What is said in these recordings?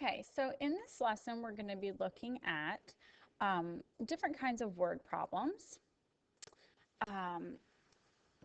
Okay, so in this lesson, we're going to be looking at different kinds of word problems, um,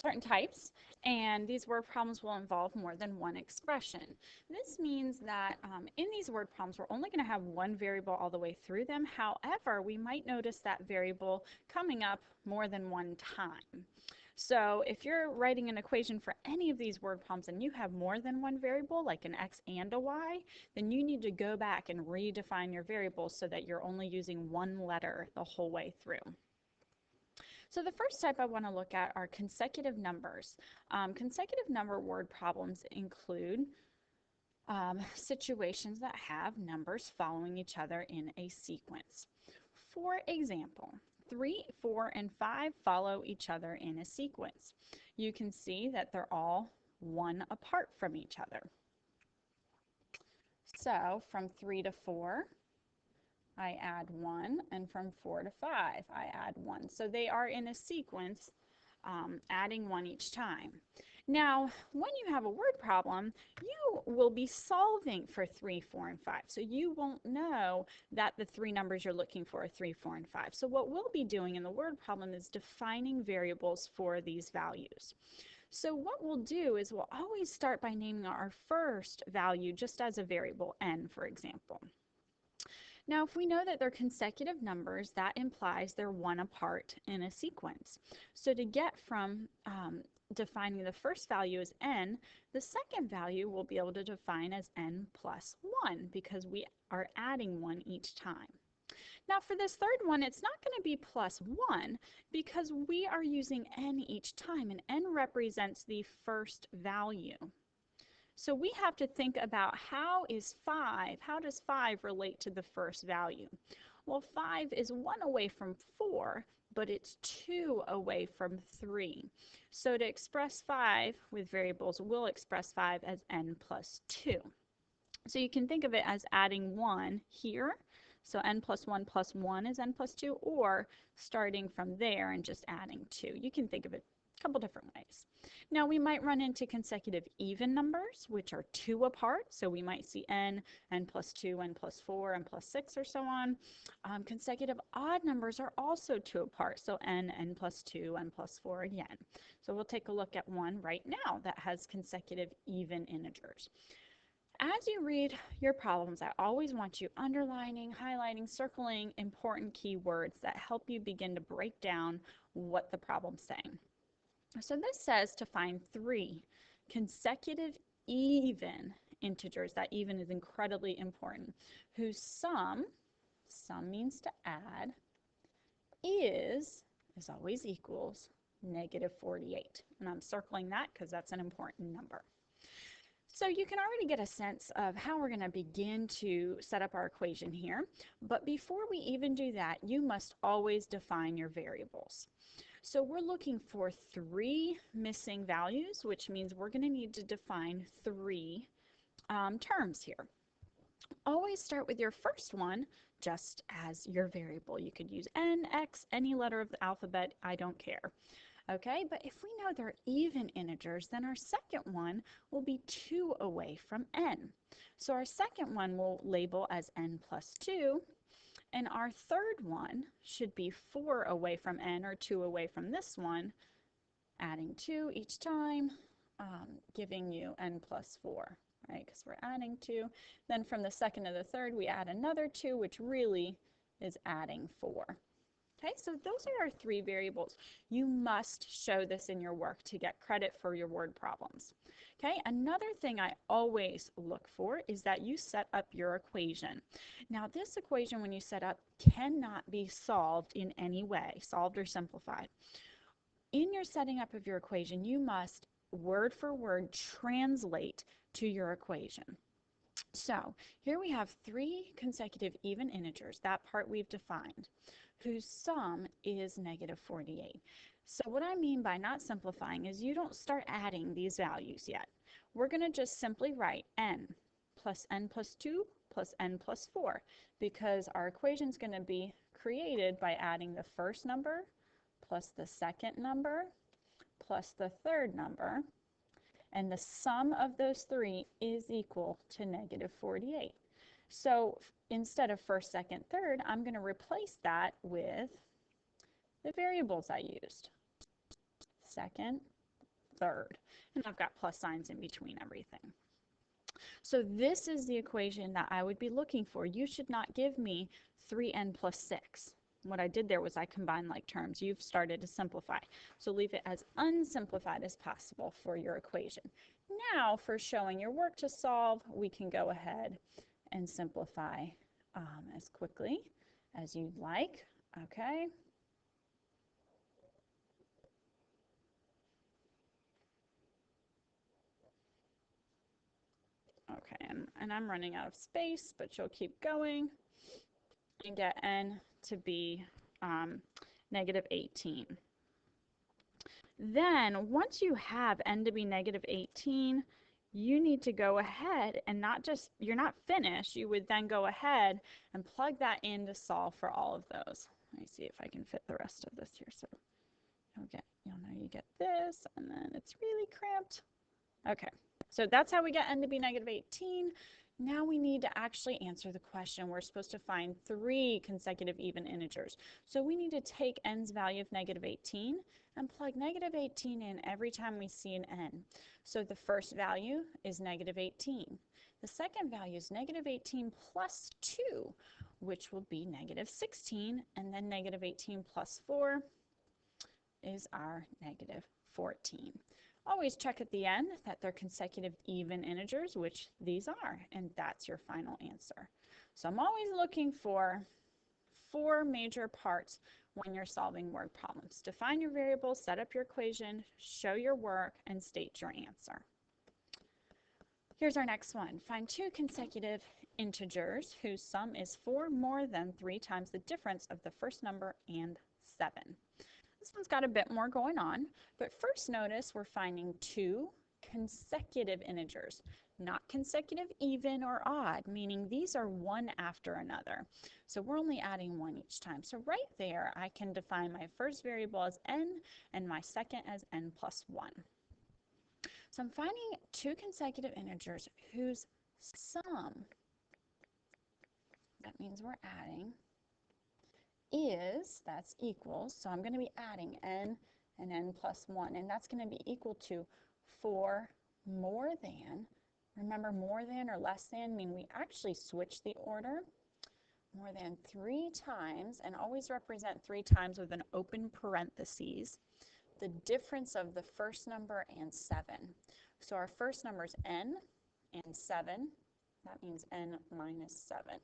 certain types, and these word problems will involve more than one expression. This means that in these word problems, we're only going to have one variable all the way through them. However, we might notice that variable coming up more than one time. So if you're writing an equation for any of these word problems and you have more than one variable, like an x and a y, then you need to go back and redefine your variables so that you're only using one letter the whole way through. So the first type I want to look at are consecutive numbers. Consecutive number word problems include situations that have numbers following each other in a sequence. For example, 3, 4, and 5 follow each other in a sequence. You can see that they're all one apart from each other. So from 3 to 4, I add 1, and from 4 to 5, I add 1. So they are in a sequence, adding 1 each time. Now, when you have a word problem, you will be solving for 3, 4, and 5. So you won't know that the three numbers you're looking for are 3, 4, and 5. So what we'll be doing in the word problem is defining variables for these values. So what we'll do is we'll always start by naming our first value just as a variable, n, for example. Now, if we know that they're consecutive numbers, that implies they're one apart in a sequence. So to get from defining the first value as n, the second value we'll be able to define as n plus 1 because we are adding 1 each time. Now for this third one, it's not going to be plus 1 because we are using n each time, and n represents the first value. So we have to think about how does 5 relate to the first value? Well, 5 is 1 away from 4, but it's 2 away from 3. So to express 5 with variables, we'll express 5 as n plus 2. So you can think of it as adding 1 here. So n plus 1 is n plus 2, or starting from there and just adding 2. You can think of it a couple different ways. Now we might run into consecutive even numbers, which are 2 apart. So we might see n plus 2, n plus 4, n plus 6, or so on. Consecutive odd numbers are also 2 apart. So n plus 2, n plus 4 again. So we'll take a look at one right now that has consecutive even integers. As you read your problems, I always want you underlining, highlighting, circling important keywords that help you begin to break down what the problem's saying. So this says to find 3 consecutive even integers, that even is incredibly important, whose sum means to add, is always equals negative 48. And I'm circling that because that's an important number. So you can already get a sense of how we're going to begin to set up our equation here. But before we even do that, you must always define your variables. So we're looking for 3 missing values, which means we're going to need to define 3 terms here. Always start with your first one just as your variable. You could use n, x, any letter of the alphabet, I don't care. Okay, but if we know they're even integers, then our second one will be 2 away from n. So our second one we'll label as n plus 2, and our third one should be 4 away from n, or 2 away from this one, adding 2 each time, giving you n plus 4, right? Because we're adding 2. Then from the second to the third, we add another 2, which really is adding 4. Okay, so those are our 3 variables. You must show this in your work to get credit for your word problems. Okay, another thing I always look for is that you set up your equation. Now this equation, when you set up, cannot be solved in any way, solved or simplified. In your setting up of your equation, you must word for word translate to your equation. So here we have 3 consecutive even integers, that part we've defined, whose sum is negative 48. So what I mean by not simplifying is you don't start adding these values yet. We're going to just simply write n plus 2 plus n plus 4, because our equation is going to be created by adding the first number plus the second number plus the third number, and the sum of those 3 is equal to negative 48. So instead of first, second, third, I'm going to replace that with the variables I used. Second, third. And I've got plus signs in between everything. So this is the equation that I would be looking for. You should not give me 3n plus 6. What I did there was I combined like terms. You've started to simplify. So leave it as unsimplified as possible for your equation. Now for showing your work to solve, we can go ahead and simplify as quickly as you'd like. Okay. Okay, and I'm running out of space, but you'll keep going and get n to be negative 18. Then once you have n to be negative 18, you need to go ahead and you're not finished, you would then go ahead and plug that in to solve for all of those. Let me see if I can fit the rest of this here. So you'll know you get this, and then it's really cramped. Okay, so that's how we get n to be negative 18. Now we need to actually answer the question. We're supposed to find 3 consecutive even integers. So we need to take n's value of negative 18 and plug negative 18 in every time we see an n. So the first value is negative 18. The second value is negative 18 plus 2, which will be negative 16. And then negative 18 plus 4 is our negative 14. Always check at the end that they're consecutive even integers, which these are, and that's your final answer. So I'm always looking for 4 major parts when you're solving word problems. Define your variables, set up your equation, show your work, and state your answer. Here's our next one. Find 2 consecutive integers whose sum is 4 more than 3 times the difference of the first number and 7. This one's got a bit more going on, but first notice we're finding 2 consecutive integers, not consecutive even or odd, meaning these are one after another. So we're only adding 1 each time. So right there, I can define my first variable as n and my second as n plus 1. So I'm finding 2 consecutive integers whose sum, that means we're adding, that's equals, so I'm going to be adding n and n plus 1, and that's going to be equal to 4 more than. Remember, more than or less than mean we actually switch the order. More than 3 times, and always represent 3 times with an open parentheses, the difference of the first number and 7. So our first number is n and 7. That means n minus 7.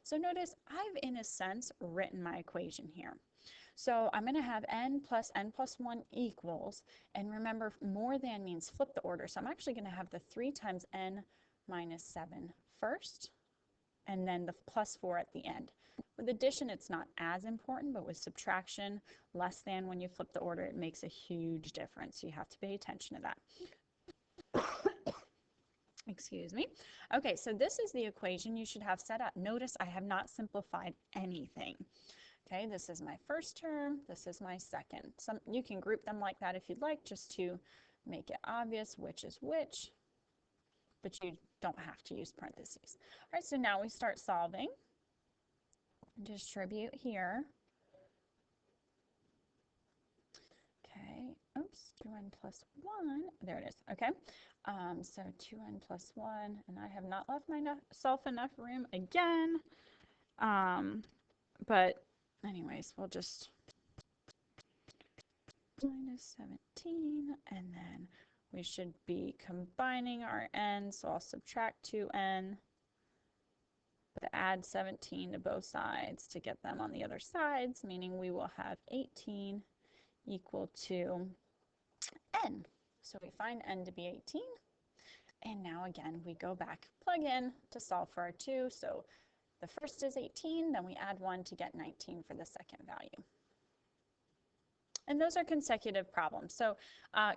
So notice I've, in a sense, written my equation here. So I'm going to have n plus 1 equals, and remember, more than means flip the order. So I'm actually going to have the 3 times n minus 7 first, and then the plus 4 at the end. With addition, it's not as important, but with subtraction, less than, when you flip the order, it makes a huge difference. You have to pay attention to that. Excuse me. Okay, so this is the equation you should have set up. Notice I have not simplified anything. Okay, this is my first term, this is my second. You can group them like that if you'd like, just to make it obvious which is which, but you don't have to use parentheses. All right, so now we start solving. Distribute here. Okay, oops, 2n plus 1, there it is, okay. So 2n plus 1, and I have not left myself enough room again, but anyways, we'll just minus 17, and then we should be combining our n, so I'll subtract 2n, but add 17 to both sides to get them on the other sides, meaning we will have 18 equal to n. So we find n to be 18, and now again we go back, plug in to solve for our 2. So the first is 18, then we add 1 to get 19 for the second value. And those are consecutive problems, so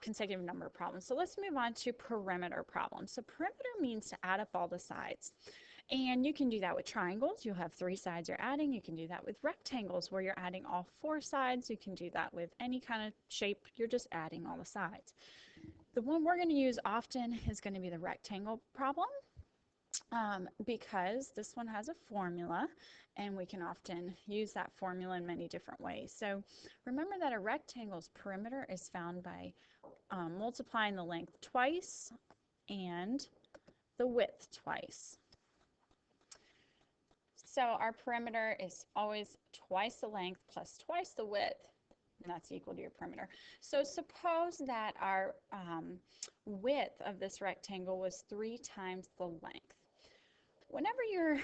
consecutive number problems. So let's move on to perimeter problems. So perimeter means to add up all the sides. And you can do that with triangles. You'll have 3 sides you're adding. You can do that with rectangles where you're adding all 4 sides. You can do that with any kind of shape. You're just adding all the sides. The one we're going to use often is going to be the rectangle problem. because this one has a formula and we can often use that formula in many different ways. So remember that a rectangle's perimeter is found by multiplying the length twice and the width twice. So our perimeter is always twice the length plus twice the width, and that's equal to your perimeter. So suppose that our width of this rectangle was 3 times the length. Whenever you're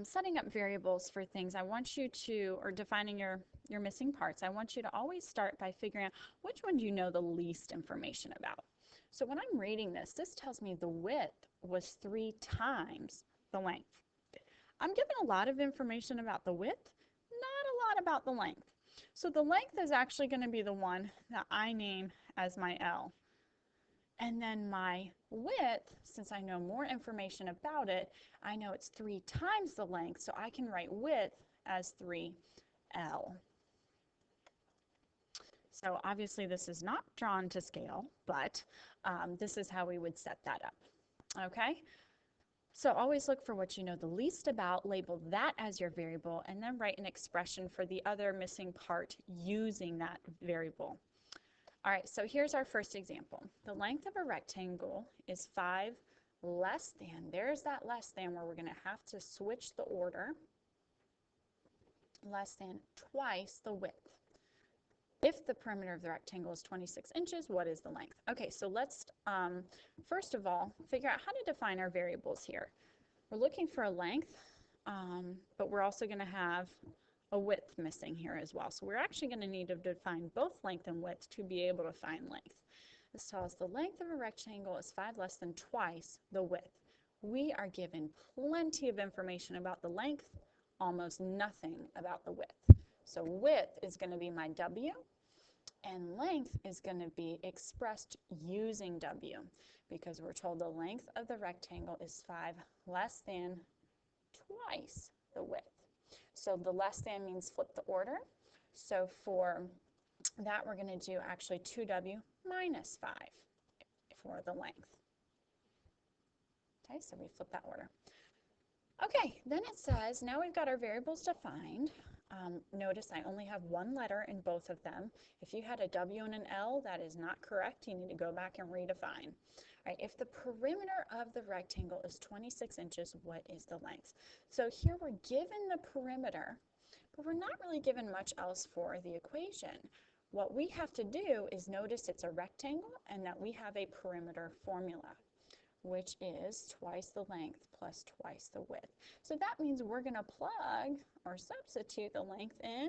setting up variables for things, I want you to, or defining your missing parts, I want you to always start by figuring out which one do you know the least information about. So when I'm reading this, this tells me the width was 3 times the length. I'm given a lot of information about the width, not a lot about the length. So the length is actually going to be the one that I name as my L. And then my width, since I know more information about it, I know it's 3 times the length, so I can write width as 3L. So obviously this is not drawn to scale, but this is how we would set that up. Okay? So always look for what you know the least about, label that as your variable, and then write an expression for the other missing part using that variable. All right, so here's our first example. The length of a rectangle is 5 less than, there's that less than where we're going to have to switch the order, less than twice the width. If the perimeter of the rectangle is 26 inches, what is the length? Okay, so let's first of all figure out how to define our variables here. We're looking for a length, but we're also going to have a width missing here as well. So we're actually going to need to define both length and width to be able to find length. This tells us the length of a rectangle is 5 less than twice the width. We are given plenty of information about the length, almost nothing about the width. So width is going to be my W, and length is going to be expressed using W, because we're told the length of the rectangle is 5 less than twice the width. So the less than means flip the order. So for that, we're going to do actually 2W minus 5 for the length. Okay, so we flip that order. Okay, then it says, now we've got our variables defined. Notice I only have one letter in both of them. If you had a W and an L, that is not correct. You need to go back and redefine. All right, if the perimeter of the rectangle is 26 inches, what is the length? So here we're given the perimeter, but we're not really given much else for the equation. What we have to do is notice it's a rectangle and that we have a perimeter formula, which is twice the length plus twice the width. So that means we're going to plug or substitute the length in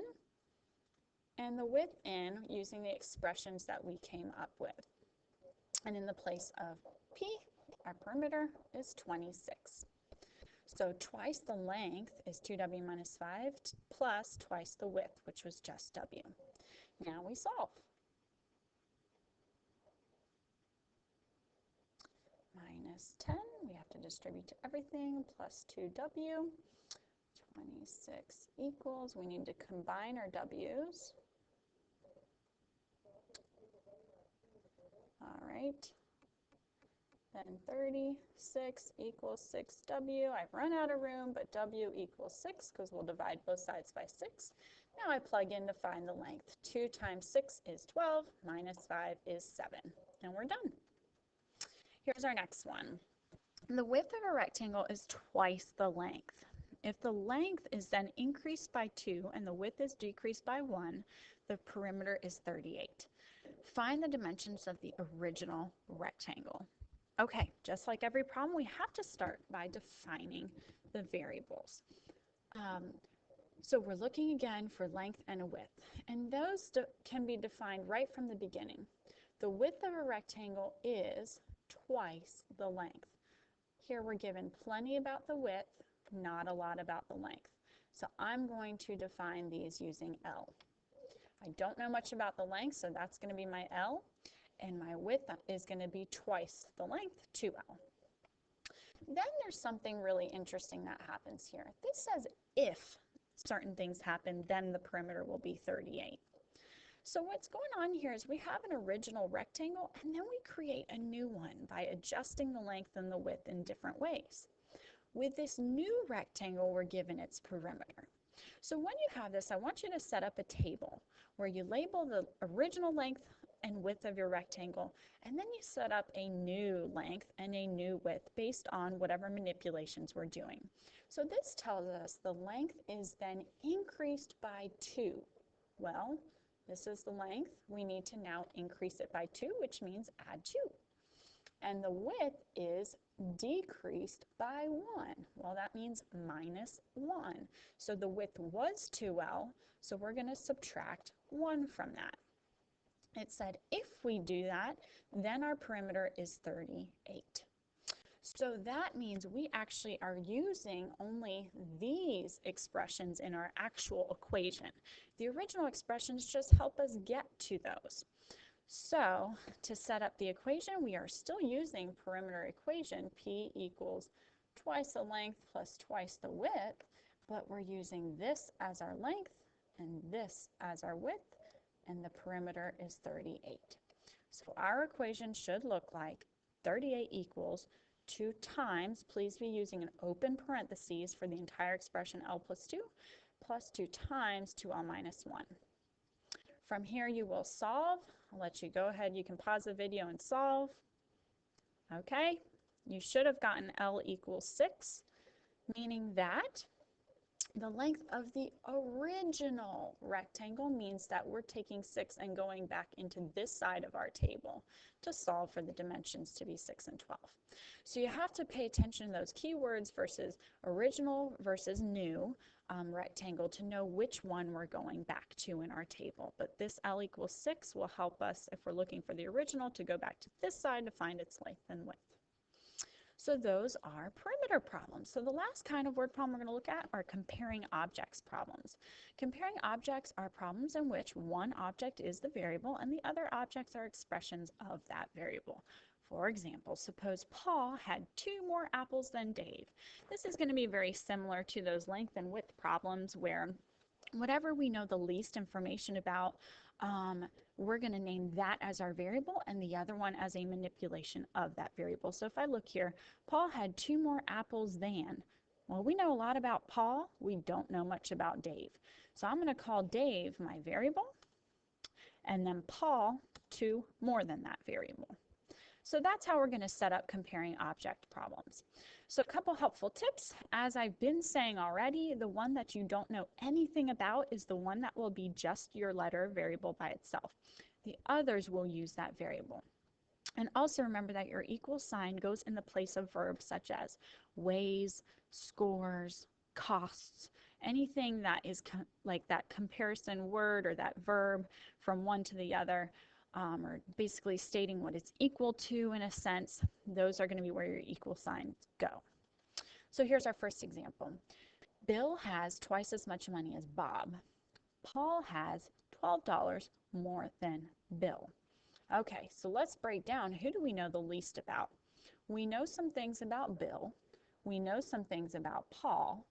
and the width in using the expressions that we came up with. And in the place of P, our perimeter is 26. So twice the length is 2W minus 5 plus twice the width, which was just W. Now we solve. Minus 10, we have to distribute to everything, plus 2W. 26 equals, we need to combine our W's. All right. Then 36 equals 6W. I've run out of room, but W equals 6 because we'll divide both sides by 6. Now I plug in to find the length. 2 times 6 is 12, minus 5 is 7. And we're done. Here's our next one. The width of a rectangle is twice the length. If the length is then increased by 2 and the width is decreased by 1, the perimeter is 38. Find the dimensions of the original rectangle. Okay, just like every problem, we have to start by defining the variables. So we're looking again for length and a width, and those can be defined right from the beginning. The width of a rectangle is twice the length. Here we're given plenty about the width, not a lot about the length. So I'm going to define these using L. I don't know much about the length, so that's going to be my L, and my width is going to be twice the length, 2L. Then there's something really interesting that happens here. This says if certain things happen, then the perimeter will be 38. So what's going on here is we have an original rectangle, and then we create a new one by adjusting the length and the width in different ways. with this new rectangle we're given its perimeter. So when you have this, I want you to set up a table where you label the original length and width of your rectangle, and then you set up a new length and a new width based on whatever manipulations we're doing. So this tells us the length is then increased by 2. Well, this is the length. We need to now increase it by 2, which means add 2. And the width is decreased by 1. Well, that means minus 1. So the width was 2L, so we're going to subtract 1 from that. It said if we do that, then our perimeter is 38. So that means we actually are using only these expressions in our actual equation. The original expressions just help us get to those. So to set up the equation, we are still using perimeter equation, P equals twice the length plus twice the width, but we're using this as our length and this as our width, and the perimeter is 38. So our equation should look like 38 equals 2 times, please be using an open parentheses for the entire expression L plus 2, plus 2 times 2L minus 1. From here you will solve. I'll let you go ahead. You can pause the video and solve. Okay, you should have gotten L equals 6, meaning that the length of the original rectangle means that we're taking 6 and going back into this side of our table to solve for the dimensions to be 6 and 12. So you have to pay attention to those keywords versus original versus new rectangle to know which one we're going back to in our table. But this L equals 6 will help us, if we're looking for the original, to go back to this side to find its length and width. So those are perimeter problems. So the last kind of word problem we're going to look at are comparing objects problems. Comparing objects are problems in which one object is the variable and the other objects are expressions of that variable. For example, suppose Paul had 2 more apples than Dave. This is going to be very similar to those length and width problems where whatever we know the least information about, we're going to name that as our variable and the other one as a manipulation of that variable. So if I look here, Paul had 2 more apples than. Well, we know a lot about Paul. We don't know much about Dave. So I'm going to call Dave my variable and then Paul 2 more than that variable. So that's how we're going to set up comparing object problems. So a couple helpful tips. As I've been saying already, the one that you don't know anything about is the one that will be just your letter variable by itself. The others will use that variable. And also remember that your equal sign goes in the place of verbs such as weighs, scores, costs, anything that is like that comparison word or that verb from one to the other. Or basically stating what it's equal to in a sense, those are going to be where your equal signs go. So here's our first example. Bill has twice as much money as Bob. Paul has $12 more than Bill. Okay, so let's break down who do we know the least about. We know some things about Bill. We know some things about Paul.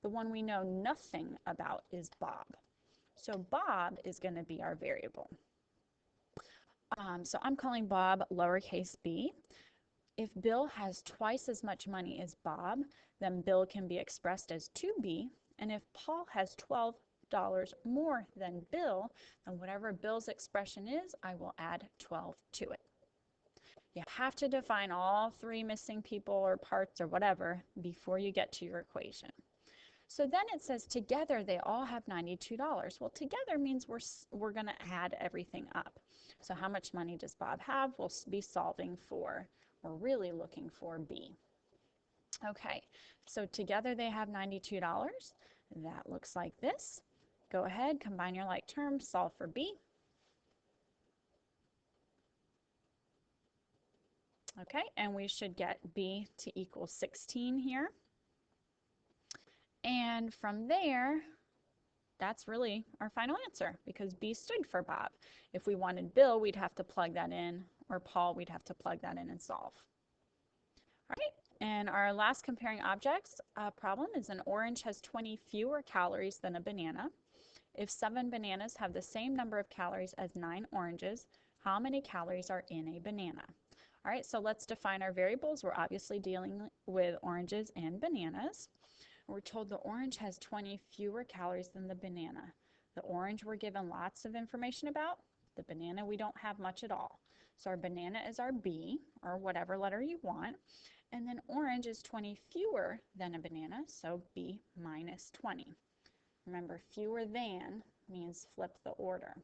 The one we know nothing about is Bob. So Bob is going to be our variable. So I'm calling Bob lowercase b. If Bill has twice as much money as Bob, then Bill can be expressed as 2b. And if Paul has $12 more than Bill, then whatever Bill's expression is, I will add 12 to it. You have to define all 3 missing people or parts or whatever before you get to your equation. So then it says together they all have $92. Well, together means we're going to add everything up. So how much money does Bob have? We'll be solving for, we're really looking for B. Okay, so together they have $92. That looks like this. Go ahead, combine your like terms, solve for B. Okay, and we should get B to equal 16 here. And from there, that's really our final answer because B stood for Bob. If we wanted Bill, we'd have to plug that in, or Paul, we'd have to plug that in and solve. All right, and our last comparing objects problem is an orange has 20 fewer calories than a banana. If 7 bananas have the same number of calories as 9 oranges, how many calories are in a banana? All right, so let's define our variables. We're obviously dealing with oranges and bananas. We're told the orange has 20 fewer calories than the banana. The orange we're given lots of information about. The banana we don't have much at all. So our banana is our B, or whatever letter you want. And then orange is 20 fewer than a banana, so B minus 20. Remember, fewer than means flip the order.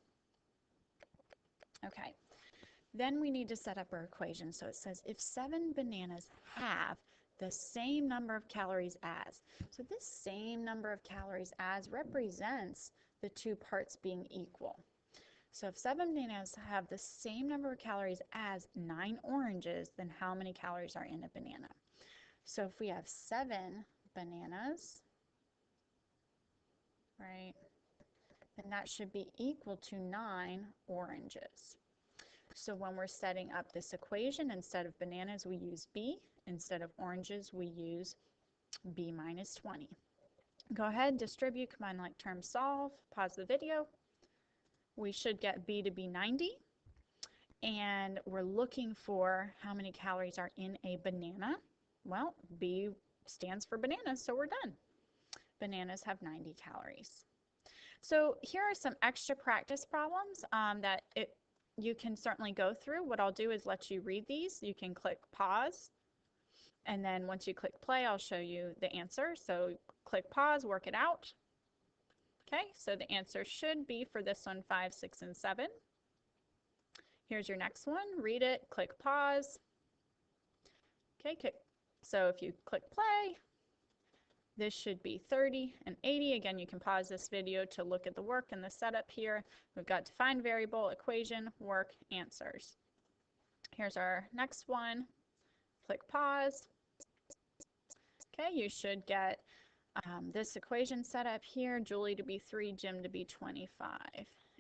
Okay, then we need to set up our equation. So it says if 7 bananas have the same number of calories as. So this same number of calories as represents the two parts being equal. So if 7 bananas have the same number of calories as 9 oranges, then how many calories are in a banana? So if we have 7 bananas, right, then that should be equal to 9 oranges. So when we're setting up this equation, instead of bananas, we use B. Instead of oranges, we use B minus 20. Go ahead, distribute, combine like terms, solve, pause the video. We should get B to be 90. And we're looking for how many calories are in a banana. Well, B stands for bananas, so we're done. Bananas have 90 calories. So here are some extra practice problems that you can certainly go through. What I'll do is let you read these. You can click pause, and then once you click play, I'll show you the answer. So click pause, work it out. Okay, so the answer should be for this one 5, 6, and 7. Here's your next one. Read it, click pause. Okay, so if you click play, this should be 30 and 80. Again, you can pause this video to look at the work and the setup here. We've got define variable, equation, work, answers. Here's our next one. Click pause. Okay, you should get this equation set up here, Julie to be 3, Jim to be 25.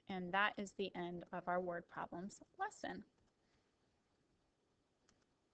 And that is the end of our word problems lesson.